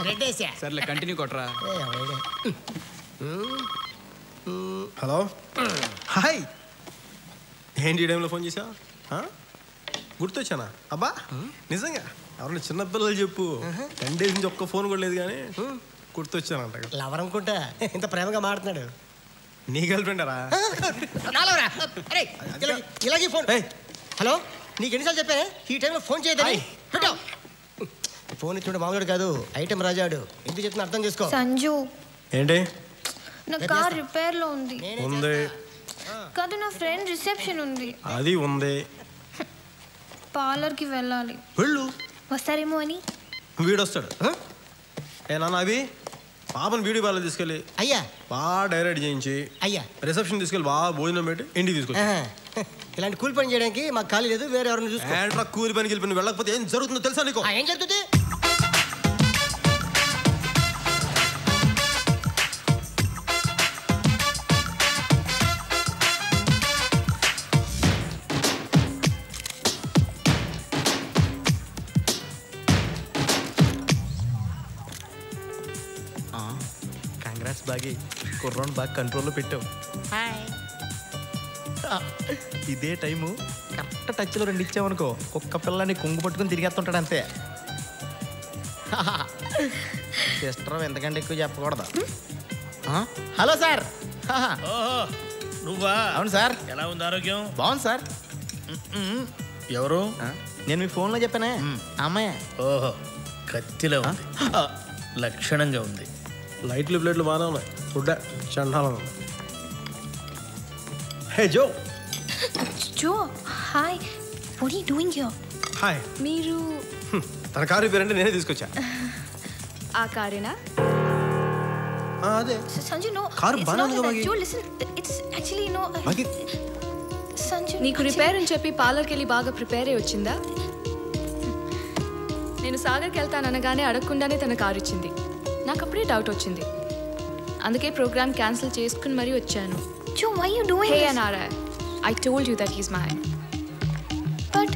Red వేసా. సర్లే continue కొట్రా. Hello, hi. ఏంటి ఈ టైంలో ఫోన్ చేసావు? గుర్తొచ్చానా? అబ్బా నిజంగా ఎవరన్నా చిన్నపిల్లలు చెప్పు. 10 days నుంచి ఒక్క ఫోన్ కూడా లేదు కానీ గుర్తొచ్చానంట. లవర్ అనుకుంటా ఇంత ప్రేమగా మాడుతున్నాడు. నీ గర్ల్ ఫ్రెండరా? ఇలాగే ఫోన్. హలో, నీకు ఎన్నిసార్లు చెప్పానే ఈ టైంలో ఫోన్ చేయదని? ఫోన్ ఇచ్చుంటే మామూలు కాదు, ఐటెం రాజాడు. ఎందుకు చెప్తున్నా అర్థం చేసుకో. సంజు, ఏంటి? నా కార్ రిపేర్ లో ఉంది. ఉంది కాదు, నా ఫ్రెండ్ రిసెప్షన్ ఉంది. అది ఉంది. పార్లర్ కి వెళ్ళాలి. వెళ్ళు. వస్తారేమో అని. వీడొస్తాడు. ఏ నాన్న, అవి పాపను బ్యూటీ పార్లర్ తీసుకెళ్ళి అయ్యా బాగా డైరెక్ట్ చేయించి అయ్యా రిసెప్షన్ తీసుకెళ్ళి బాగా భోజనం పెట్టి ఇంటికి తీసుకొచ్చి. ఇలాంటి కూలి పని చేయడానికి మాకు ఖాళీ లేదు, వేరే ఎవరిని చూసుకో. కూలి పనికి వెళ్ళి వెళ్ళకపోతే ఏం జరుగుతుందో తెలుసా నీకు? ఏం జరుగుతుంది? కంగ్రాట్స్ బాగి, కుర్రోని బాగా కంట్రోల్లో పెట్టావు. ఇదే టైము కరెక్ట్ టచ్లో 2 ఇచ్చామనుకో, ఒక్క పిల్లని కొంగు పట్టుకుని తిరిగేస్తుంటాడు అంతే. సిస్టర్ ఎంతకంటే ఎక్కువ చెప్పకూడదు. Hello sir. నువ్వా? అవును సార్. ఎలా ఉంది ఆరోగ్యం? బాగుంది సార్. ఎవరు? నేను మీ ఫోన్లో చెప్పానే, అమ్మాయి. ఓహో, కత్తిలో ఉంది, లక్షణంగా ఉంది. లైట్లు ప్లేట్లు బాగానే ఉన్నాయి, ఫుడ్ చండాలం. Hey Joe. Joe, hi. What are you doing here? Hi. మీరు తన కారు రిపేర్ అంటే నేనే తీసుకొచ్చా. ఆ కారేనా? అదే. సంజు, నో. కారు బాగానే ఉంది బాగి. జో, లిసన్, ఇట్స్ యాక్చువల్లీ నో. బాగి, సంజు, నీకు రిపేర్ అని చెప్పి పార్లర్కి వెళ్ళి బాగా ప్రిపేర్ అయ్యి వచ్చిందా? నేను సాగర్కి వెళ్తాననగానే అడగకుండానే తన కారు ఇచ్చింది. నాకు అప్పుడే డౌట్ వచ్చింది, అందుకే ప్రోగ్రామ్ క్యాన్సిల్ చేసుకుని మరీ వచ్చాను. జో, why you doing Hey this? Anara, I told you that he's mine. But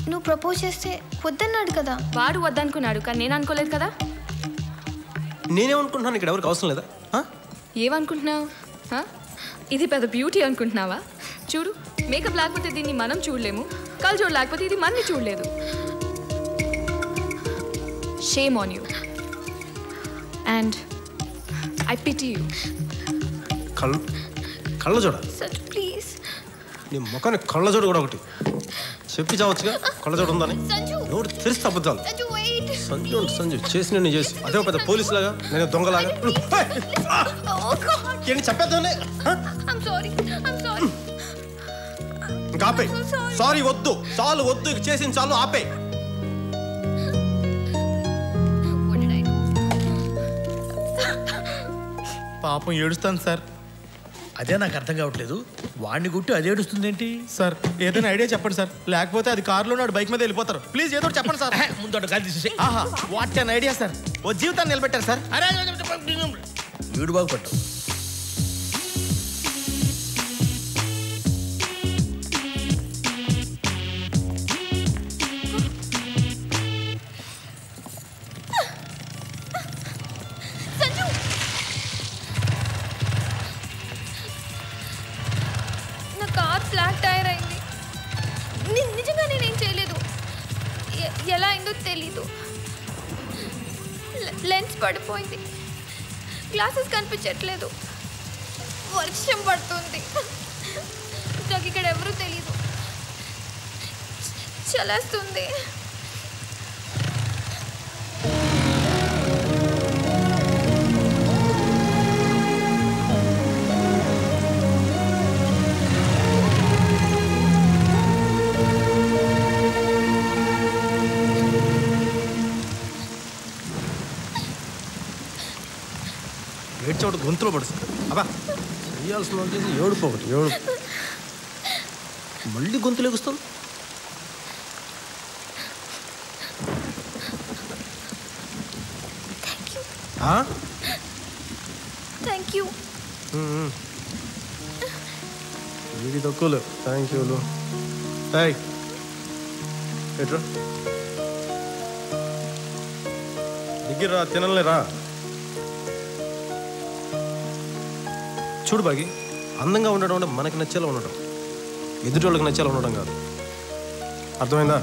నువ్వు ప్రపోజ్ చేస్తే వద్దన్నాడు కదా. వాడు వద్దనుకున్నాడు, కానీ నేను అనుకోలేదు కదా. నేనేమనుకుంటున్నాను, ఇక్కడ ఎవరికి అవసరం లేదా? ఏమనుకుంటున్నావు? ఇది పెద్ద బ్యూటీ అనుకుంటున్నావా? చూడు, మేకప్ లేకపోతే దీన్ని మనం చూడలేము, కళ్ళజోడు లేకపోతే ఇది మనని చూడలేదు. Shame on you. And I pity you. కళ్ళజోడ? సంజు, ప్లీజ్. నీ ముఖాన్ని కళ్ళజోడు కూడా ఒకటి చెప్పి చావచ్చుగా కళ్ళజోడు ఉందని. సంజు, నోడు తెరిస్తే అబద్ధాలు. సంజు, wait. సంజు సంజు చేసి నేను చేసి అదే పెద్ద పోలీస్ లాగా, నేను దొంగలాగా. Oh God. ఏంటి చెప్పేద్దానే? I'm sorry. ఇంకా ఆపే. సారీ వద్దు, చాలు వద్దు, చేసింది చాలు, ఆపే. పాపం ఏడుస్తాను సార్. అదే నాకు అర్థం కావట్లేదు, వాడిని గుట్టి అది ఏడుస్తుంది ఏంటి? సార్ ఏదైనా ఐడియా చెప్పండి సార్, లేకపోతే అది కారులో నాడు బైక్ మీద వెళ్ళిపోతారు. ప్లీజ్ ఏదో చెప్పండి సార్. ముందు గాలి తీసేసి. ఆహా, వాట్ అన్ ఐడియా సార్. ఓ జీవితాన్ని నిలబెట్టారు సార్. అరే వీడు బాగుపడ్డావు. ఫ్లాట్ టైర్ అయింది. నిజంగా నేనేం చేయలేదు, ఎలా అయిందో తెలీదు. లెన్స్ పడిపోయింది, గ్లాసెస్ కనిపించట్లేదు, వర్షం పడుతుంది, నాకు ఇక్కడ ఎవరూ తెలీదు, చలేస్తుంది. ఏడ్చోడు గొంతులో పడుతుంది. అబ్బా చేయాల్సిన వాళ్ళు చేసి ఏడుపు ఒకటి ఏడుపు, మళ్ళీ గొంతులు ఎగుస్తాం. Thank you. వీడి తక్కువలు థ్యాంక్ యూలు. ఎట్రా దగ్గర తినలేరా? చూడు బాగి, అందంగా ఉండడం అంటే మనకి నచ్చేలా ఉండడం, ఎదుటి వాళ్ళకి నచ్చేలా ఉండడం కాదు. అర్థమైందా?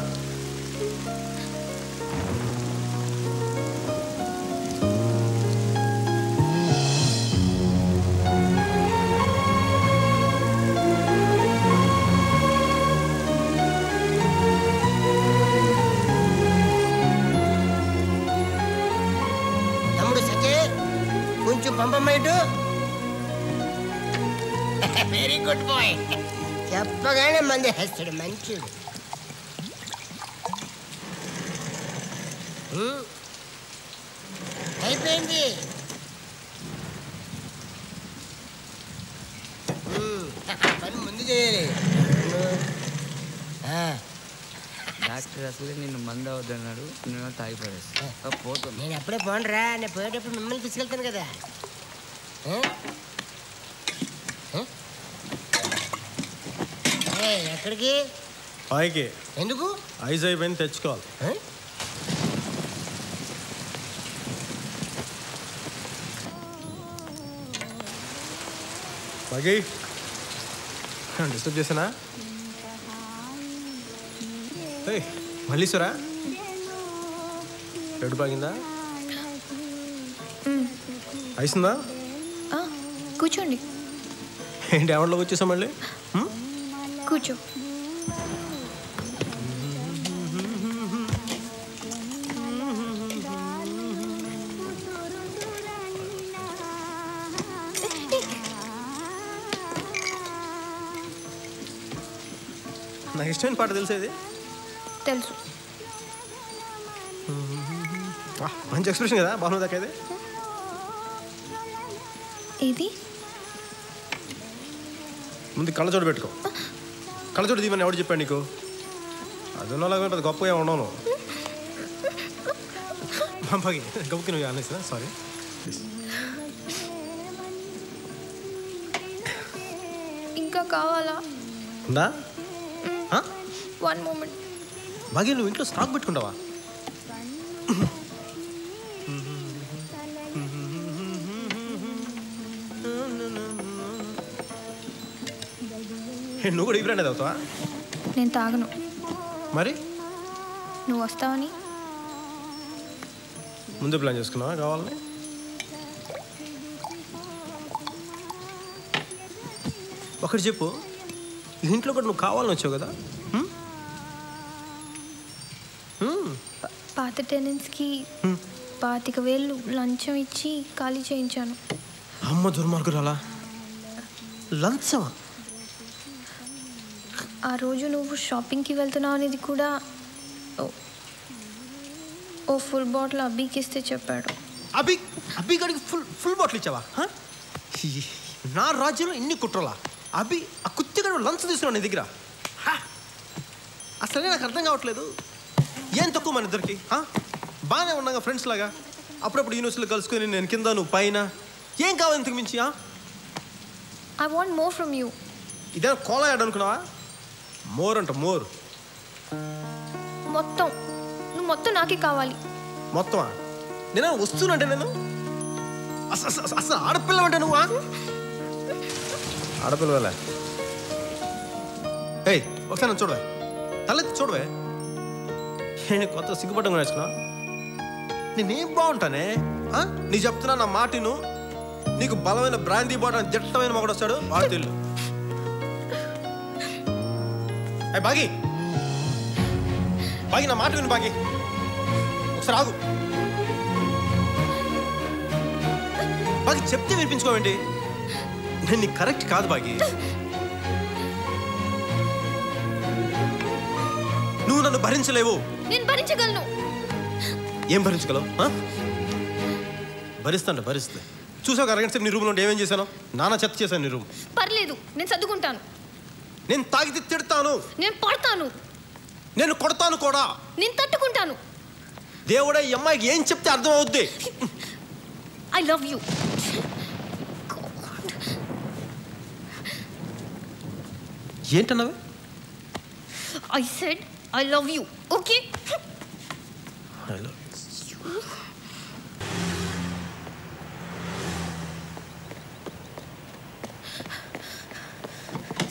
తమ్ముడు సంజయ్, కొంచెం పంపమ్మేటు. Very good bye. చెప్పగానే మంది వేస్తాడు, మంచిది. అయిపోయింది. పని ముందు చేయాలి. డాక్టర్ అసలే నిన్ను మందు అవద్దన్నాడు, నువ్వు తాగిపడేస్తా పోతుంది. నేను ఎప్పుడే పోనరా, నేను పోయేటప్పుడు మిమ్మల్ని తీసుకెళ్తాను కదా. ఎక్కడికి? పైకి. ఎందుకు? ఐజ్ అయిపోయింది, తెచ్చుకోవాలి. బాగి, డిస్టర్బ్ చేసానా? మళ్ళీ సరా ఎడు బాగిందా? అయిసిందా? కూర్చోండి. ఏంటి ఎవరిలోకి వచ్చేసా మళ్ళీ? కూర్చో. నాకు ఇష్టమైన పాట తెలిసేది? తెలుసు. మంచి ఎక్స్ప్రెషన్ కదా, బాగుంది దాకా. ఇది ముందు కళ్ళజోడు పెట్టుకో. కళ్ళజోడు దీమని ఎవడు చెప్పాడు నీకు? అది ఉన్నలాగా పెద్ద గొప్పగా ఉండవు. బాగి గొప్పకి నువ్వు అనేసినా, సారీ. ఇంకా కావాలా? ఉందా? One moment. బాగి నువ్వు ఇంట్లో స్టాక్ పెట్టుకుంటావా? నువ్వు కూడా ఈ బ్రాండ్ అవుతావా? నేను తాగను. మరి నువ్వు వస్తావని ముందు ప్లాన్ చేసుకున్నావా కావాలని? ఒకటి చెప్పు, ఇంట్లో కూడా నువ్వు కావాలని వచ్చావు కదా? పాత టెనెంట్స్కి 25,000 లంచం ఇచ్చి ఖాళీ చేయించాను. అమ్మ దుర్మార్గురాలా, లంచమా? ఆ రోజు నువ్వు షాపింగ్కి వెళ్తున్నావు అనేది కూడా ఓ ఫుల్ బాటిల్ అబ్బీకి ఇస్తే చెప్పాడు. అబ్బి గడికి ఫుల్ బాటిల్ ఇచ్చావా? నా రాజ్యంలో ఇన్ని కుట్రలా? అబ్బి ఆ కుత్తిగడు లంచ్ తీసుకున్నావు నీ దగ్గర? అసలే నాకు అర్థం కావట్లేదు. ఏం తక్కువ మన ఇద్దరికి? బాగానే ఉన్నాగా ఫ్రెండ్స్ లాగా, అప్పుడప్పుడు యూనివర్సిటీలో కలుసుకొని నేను కింద నువ్వు పైన. ఏం కావాలి ఇంతకు మించి? I want more from you. ఇదే కోలా యాడ్ అనుకున్నావా? మోర్ అంట, మోర్. నువ్వు మొత్తం నాకే కావాలి. మొత్తమా? నేను వస్తున్నంటే నేను అసలు ఆడపిల్ల అంటే నువ్వు ఆడపిల్లలే. ఏయ్ ఒకసారి నన్ను చూడవే, తలెత్తి చూడవే. నేను కొత్త సిగ్గుపడ్డం నేర్చుకున్నా. నేనేం బాగుంటానే? నీ చెప్తున్నా నా మాటిను. నీకు బలమైన బ్రాందీ బాటిల్ దిట్టమైన మొగడు వస్తాడు, వాడు తెల్లు. అయ్యి బాగి, బాగి నా మాట విను. బాగి ఒకసారి ఆగు. బాగి చెప్తే వినిపించుకోవేంటి? నేను నీకు కరెక్ట్ కాదు బాగి. నువ్వు నన్ను భరించలేవు. నేను భరించగలను. ఏం భరించగలవు? భరిస్తా. చూసావు అరగంట సేపు నీ రూమ్లో ఏమేం చేశాను? నానా చెత్త చేశాను నీ రూమ్. పర్లేదు, నేను సర్దుకుంటాను. నేను తాగితే తిడతాను, నేను పడతాను, నేను కొడతాను కూడా. నేను తట్టుకుంటాను. దేవుడే ఈ అమ్మాయికి ఏం చెప్తే అర్థం అవుద్ది. I love you. ఏంటన్నావే? I said I love you. Okay? I love you.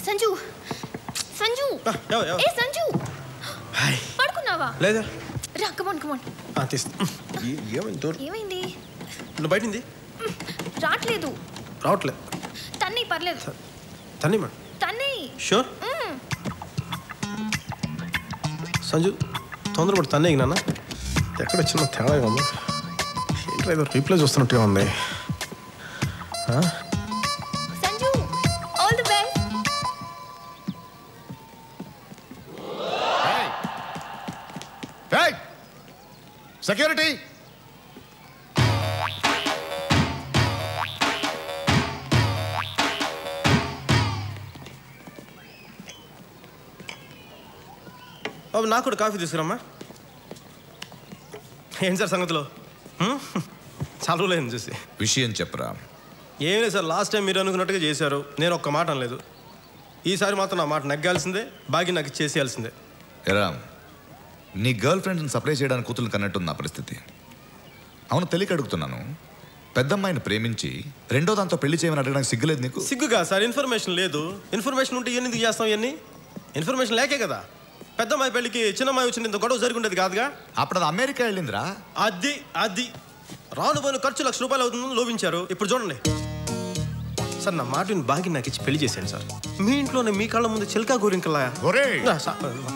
Sanju Sanju ఏ సంజు పడుకున్నావా? లేదా రా కమాన్ కమాన్. ఏమైంది? నువ్వు బయటింది రావట్లేదు. తన్ని పర్లేదు. తన్ని మేడం తన్ని షూర్. సంజు తొందరపడి తన్నే నాన్న. ఎక్కడ చిన్న తేడా ఉంది. ఏంటో ఏదో రీప్లై చూస్తున్నట్టుగా ఉంది. Sanju all the best. Security బాబు నాకు కూడా కాఫీ తీసుకురమ్మా. ఏం సార్ సంగతిలో? చాలా రోజులైంది చూసి. విషయం చెప్పరా. ఏం లేదు సార్, లాస్ట్ టైం మీరు అనుకున్నట్టుగా చేశారు. నేను ఒక్క మాట అనలేదు. ఈసారి మాత్రం నా మాట నగ్గాల్సిందే, బాగి నాకు చేసేయాల్సిందే. ఎరా, నీ గర్ల్ ఫ్రెండ్ని సప్లై చేయడానికి కూతురు కన్నట్టుంది నా పరిస్థితి. అవును, తెలియక అడుగుతున్నాను. పెద్దమ్మాయిని ప్రేమించి రెండో దాంతో పెళ్లి చేయమని అడగడానికి సిగ్గులేదు నీకు? సిగ్గుగా సార్, ఇన్ఫర్మేషన్ లేదు. ఇన్ఫర్మేషన్ ఉంటే ఇవన్నీ ఎందుకు చేస్తాం? ఇవన్నీ ఇన్ఫర్మేషన్ లేకే కదా. పెద్దమ్మాయి పెళ్లికి చిన్నమ్మాయి వచ్చింది, ఇంత గొడవ జరిగి ఉండేది కాదుగా. అప్పుడు అది అమెరికా వెళ్ళిందిరా. అది రాను పోయిన ఖర్చు ₹1,00,000 అవుతుందని లోపించారు. ఇప్పుడు చూడండి సార్, నా మాటని బాగి నాకు ఇచ్చి పెళ్లి చేశాను సార్. మీ ఇంట్లోనే మీ కళ్ళ ముందు చిలకా గోరింకలా.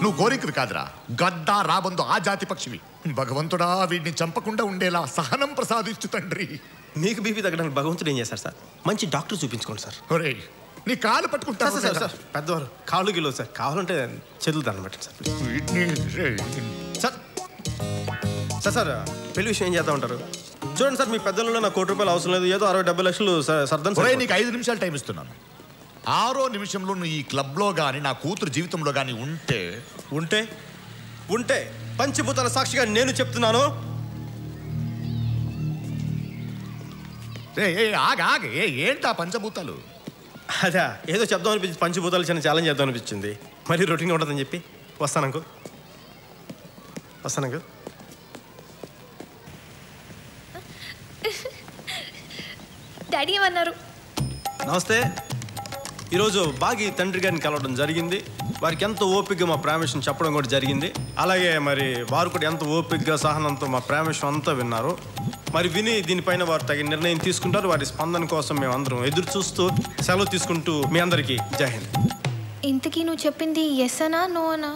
నువ్వు గోరింకది కాదురా, గద్దా రాబందు ఆ జాతి పక్షివి. భగవంతుడా, వీడిని చంపకుండా ఉండేలా సహనం ప్రసాదించు తండ్రి. మీకు బీపీ తగ్గడానికి భగవంతుడు ఏం చేశారు సార్? మంచి డాక్టర్ చూపించుకోండి సార్. ఒరే, నీ కాలు పట్టుకుంటా సార్. సార్ పెద్దవారు కాళ్ళు గిలో సార్, కావాలంటే చేతులు దాన్ని పెట్టండి సార్. సార్ సార్ పెళ్లి విషయం ఏం చేస్తా ఉంటారు? చూడండి సార్, మీ పెద్దలలో నాకు ₹1,00,000 అవసరం లేదు. ఏదో 60-70 లక్షలు సర్దం. నీకు 5 నిమిషాలు టైం ఇస్తున్నాను. 6వ నిమిషంలో నువ్వు ఈ క్లబ్లో కానీ నా కూతురు జీవితంలో కానీ ఉంటే పంచభూతాల సాక్షిగా నేను చెప్తున్నాను. ఏంటా పంచభూతాలు? అదే ఏదో చెప్దాం అనిపించింది. పంచభూతాలు చిన్న ఛాలెంజ్ చేద్దాం అనిపించింది. మరీ రొటీన్గా ఉంటుందని చెప్పి వస్తాను. డాడీ ఏమన్నారు? నమస్తే. ఈరోజు బాగి తండ్రి గారిని కలవడం జరిగింది. వారికి ఎంతో ఓపికగా మా ప్రేమేశం చెప్పడం కూడా జరిగింది. అలాగే మరి వారు కూడా ఎంతో ఓపికగా సహనంతో మా ప్రేమేశం అంతా విన్నారు. మరి విని దీనిపైన వారు తగిన నిర్ణయం తీసుకుంటారు. వారి స్పందన కోసం మేము అందరం ఎదురు చూస్తూ సెలవు తీసుకుంటూ మీ అందరికీ జై హింద్. ఇంతకీ నువ్వు చెప్పింది ఎస్ అనా నో అనా?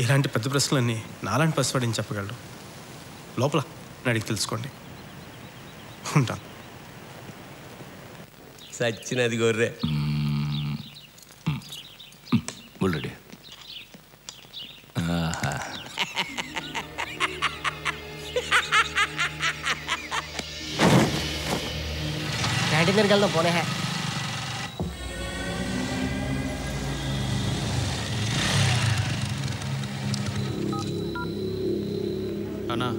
ఇలాంటి పెద్ద ప్రశ్నలన్నీ నాలాంటి పసివాడిని చెప్పగలడు. లోపల అడిగి తెలుసుకోండి. ఉంటాను. సచ్చినది గొర్రె బుల్లడి. క్యాంటీన్ దగ్గరికి వెళ్దాం పోనే. అన్నా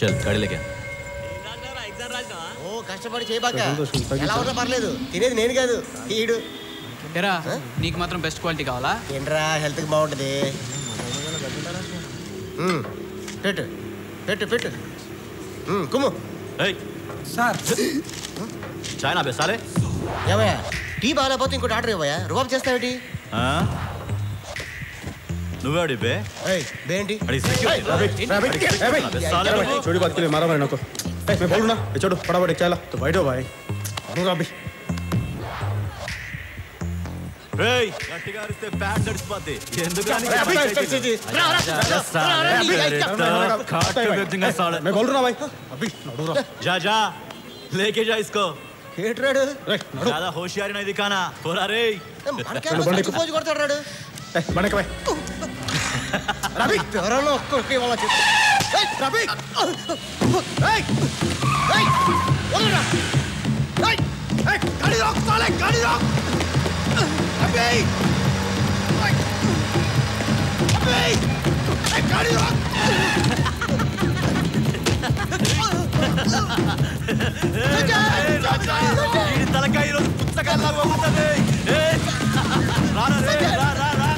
చల్ గాడి లేక. ఓ కష్టపడి చేయబాక, ఎలా ఉన్నా పర్లేదు. తినేది నేను కాదు, ఈడు. ఎరా, నీకు మాత్రం బెస్ట్ క్వాలిటీ కావాలా? ఏంట్రా, హెల్త్కి బాగుంటుంది. పెట్టు పెట్టు పెట్టు. కుమ్ము సార్. చాయ్ నా బెస్సాలే. ఏమయ్యా, టీ బాగాలేకపోతే ఇంకోటి ఆర్డర్ ఇవ్వయా? రుబాబు చేస్తావేటి? నువ్వే అడి బే. బేంటి छोड़ी बात के लिए मारा मैंने को। मैं बोलूँ ना, छोड़ो फटाफट चला तो बैठो भाई. अरुणा भी గట్టిగా అరిస్తే ప్యాడ్ తడిసిపోద్ది. मैं बोल रहा भाई. अभी जा जा लेके जा इसको. ఏట్రాడు? ज्यादा होशियारी नहीं दिखाना. थोड़ा रे పోజు కొడతాడు రాడు. बड़े भाई రవి ఎవరన్నా ఒక్కొక్క వాళ్ళ చెప్పు. రవి गाड़ी रोक साले, गाड़ी रोक. अबे गाड़ी रोक. తలకాయ ఈరోజు పుస్తకాల్లో పోతుంది. రారా రే, రా రా రా.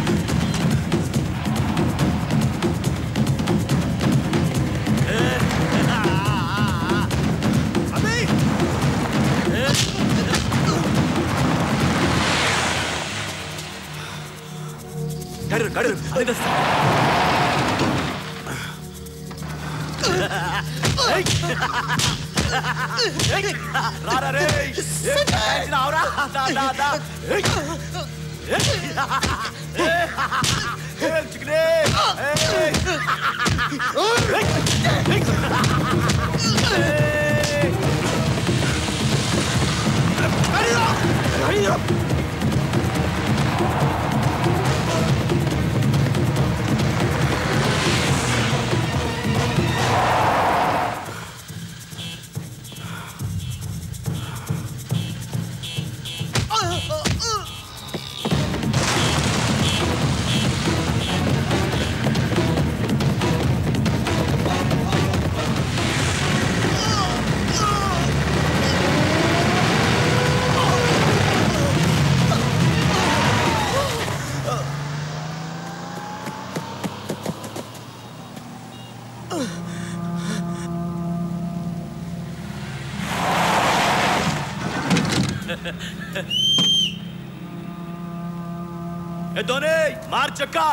मार चक्का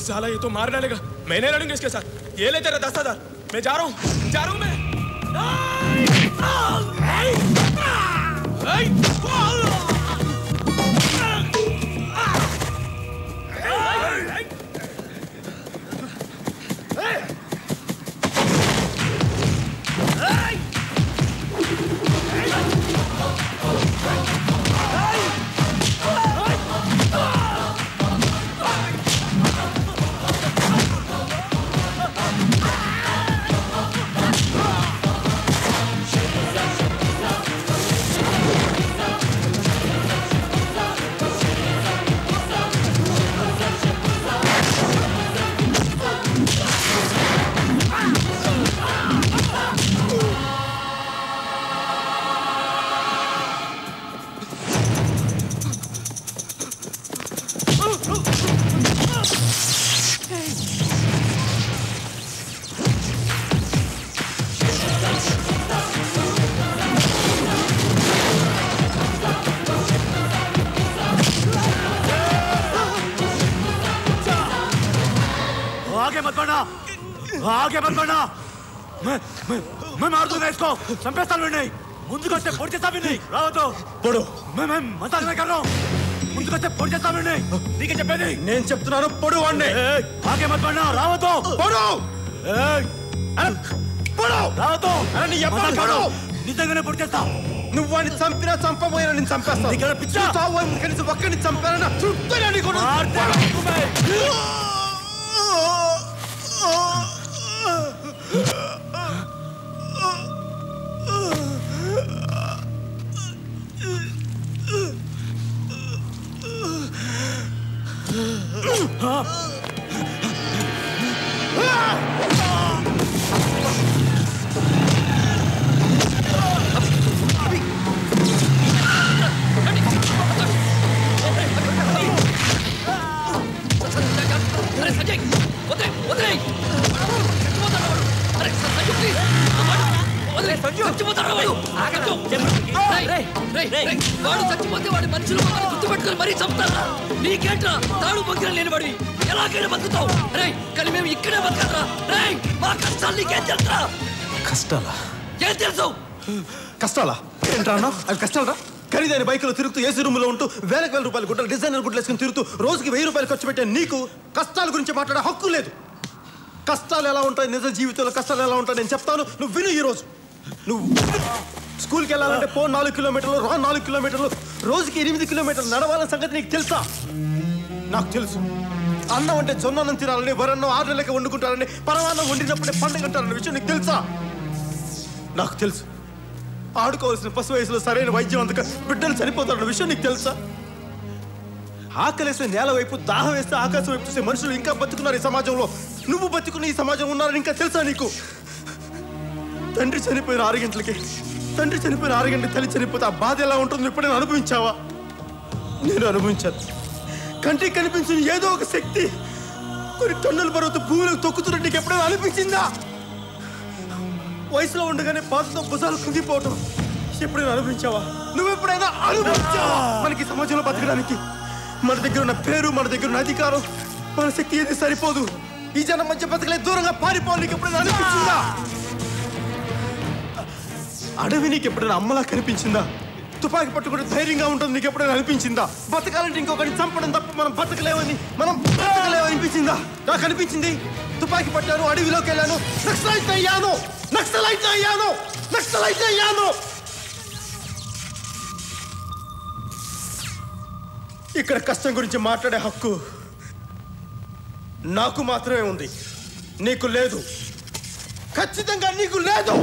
साला ये तो मार डालेगा। मैं नहीं लड़ूंगा इसके साथ। ये ले तेरा 10,000। मैं जा रहा हूँ मैं। आगे मत बढ़ना। मैं मार दूंगा इसको। चंपेస్తాను नहीं। ముందుకొస్తే పొడి చేస్తా नहीं। రావతో పొడు। मैं మసాజ్ नहीं कर रहा हूं। ముందుకొస్తే పొడి చేస్తా नहीं। నీకే చెప్పేది। నేను చెప్తున్నాను పొడు వాడిని। ఆగే మत बढ़ना। రావతో పొడు। అరే పొడు। రావతో అరే నీ అబ్బా పొడు। నిజంగానే పొడి చేస్తా। నువ్వు వాడిని చంపినా చంపబోయినా నేను చంపేస్తాను। నీకన్నా పిచ్చా? చావు కనీసం ఒక్కని చంపారన్నా చుట్టూనే నీకు వాడు చచ్చిపోతే వాడి మనుషులు గుర్తుపెట్టుకుని మరీ చంపుతారా? నీకేంట్రా తాడు బొగ్గిన లేనివాడివి ఎలాగైనా బతుకుతావు? రే కానీ మేము ఇక్కడే బతకాలరా? రే మా కష్టాలు నీకేం తెలుసా? కష్టాలా? ఏం తెలుసు? కష్టాలా ఏంట్రా అన్న? అవి కష్టాలరా? ఖరీదైన బైకులు తిరుగుతూ ఏసీ రూమ్లో ఉంటూ వేలకు వేల రూపాయలు గుడ్డలు డిజైనర్ గుడ్డలు వేసుకుని తిరుగుతూ రోజుకి 1000 రూపాయలు ఖర్చు పెట్టే నీకు కష్టాల గురించి మాట్లాడే హక్కు లేదు. కష్టాలు ఎలా ఉంటాయి, నిజ జీవితంలో కష్టాలు ఎలా ఉంటాయి నేను చెప్తాను, నువ్వు విను. ఈరోజు నువ్వు స్కూల్కి వెళ్ళాలంటే 4 కిలోమీటర్లు, 4 కిలోమీటర్లు, రోజుకి 8 కిలోమీటర్లు నడవాలన్న సంగతి నీకు తెలుసా? నాకు తెలుసు. అన్నం అంటే జొన్నన్నం తినాలని, వరన్నం 6 నెలలకి వండుకుంటారని, పరమాన్నం వండినప్పుడే పండుగ అంటారన్న విషయం నీకు తెలుసా? నాకు తెలుసు. ఆడుకోవాల్సిన పశు వయసులో సరైన వైద్యం అందక బిడ్డలు చనిపోతారన్న విషయం నీకు తెలుసా? ఆకలేసిన నేల వైపు, దాహం వేస్తే ఆకాశం వైపు చూసే మనుషులు ఇంకా బతుకున్నారు ఈ సమాజంలో. నువ్వు బతుకున్న ఈ సమాజం ఉన్నారని ఇంకా తెలుసా నీకు? తండ్రి చనిపోయిన 6 గంటలకి, తల్లి చనిపోతే ఆ బాధ ఎలా ఉంటుందో ఎప్పుడైనా అనుభవించావా? నేను అనుభవించాను. కంటికి కనిపించిన ఏదో ఒక శక్తి కొన్ని టన్నుల బరువుతో భూమిలోకి తొక్కుతున్నట్టు నీకు ఎప్పుడైనా అనిపించిందా? వయసులో ఉండగానే బాధతో భుజాలు కుంగిపోవటం ఎప్పుడైనా అనుభవించావా? నువ్వెప్పుడైనా అనుభవించావా? మనకి సమాజంలో బతకడానికి మన దగ్గర ఉన్న పేరు, మన దగ్గర ఉన్న అధికారం, మన శక్తి ఏది సరిపోదు. ఈ జనం మధ్య బతకలే, దూరంగా పారిపోవాలి నీకు ఎప్పుడైనా అనిపించిందా? అడవి నీకు ఎప్పుడైనా అమ్మలా కనిపించిందా? తుపాకీ పట్టుకుంటే ధైర్యంగా ఉంటుంది నీకు ఎప్పుడైనా అనిపించిందా? బతకాలంటే ఇంకొకరిని చంపడం తప్ప మనం బతకలేమని అనిపించిందా? నాకు అనిపించింది. తుపాకీ పట్టాను, అడవిలోకి వెళ్ళాను, నక్సలైట్ అయ్యాను. ఇక్కడ కష్టం గురించి మాట్లాడే హక్కు నాకు మాత్రమే ఉంది, నీకు లేదు. ఖచ్చితంగా నీకు లేదు.